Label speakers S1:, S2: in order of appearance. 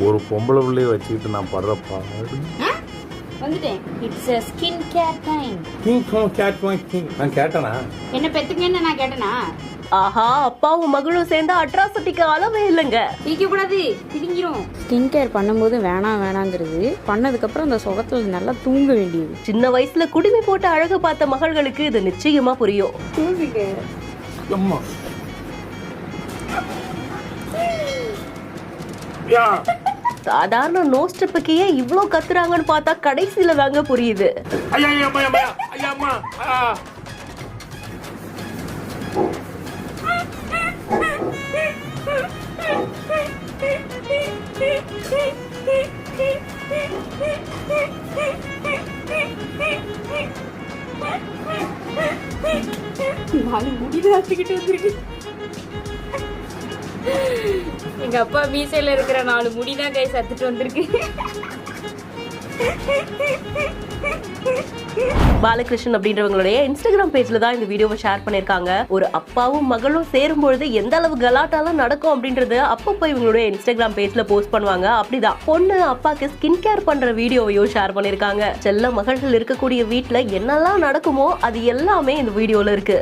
S1: ஒரு பொம்பளை பிள்ளைய வச்சுக்கிட்டு நான் படுற பாடு.
S2: வந்துட்டேன். It's a skin care time.
S1: நான் கேட்டனா?
S2: என்ன பெத்துங்கன்னு நான் கேட்டனா?
S3: ஆஹா, அப்பாவும் மகளும் சேர்ந்தா அட்ராசிட்டிக்கு அளவே இல்லைங்க.
S2: தீக்க கூடாது, திரிஞ்சிரும். ஸ்கின் கேர் பண்ணும்போது வேணாங்கிறது, பண்ணதுக்கு அப்புறம் அந்த சுகத்துல நல்லா தூங்க வேண்டியது.
S3: சின்ன வயசுல குடிமி போட்டு அழகு பார்த்த மகள்களுக்கு இது நிச்சயமா புரியும்.
S1: அம்மா
S3: சாதாரண நோ ஸ்டெப்புக்கே இவ்ளோ கத்துறாங்கன்னு பார்த்தா கடைசியில தாங்க புரியுது.
S2: எங்க அப்பா மீசையில இருக்கிற 4 முடிதான் கை சத்துட்டு வந்திருக்கு.
S3: பாலகிருஷ்ணன் அப்படின்றவங்களுடைய இன்ஸ்டாகிராம் பேஜ்ல தான் இந்த வீடியோவை ஷேர் பண்ணிருக்காங்க. ஒரு அப்பாவும் மகளும் சேரும் பொழுது எந்த அளவு கலாட்டாலாம் நடக்கும் அப்படின்றது அப்பப்போ இவங்களுடைய இன்ஸ்டாகிராம் பேஜ்ல போஸ்ட் பண்ணுவாங்க. அப்படிதான் பொண்ணு அப்பாக்கு ஸ்கின் கேர் பண்ற வீடியோவையும் ஷேர் பண்ணிருக்காங்க. செல்ல மகள்கள் இருக்கக்கூடிய வீட்டுல என்னெல்லாம் நடக்குமோ அது எல்லாமே இந்த வீடியோல இருக்கு.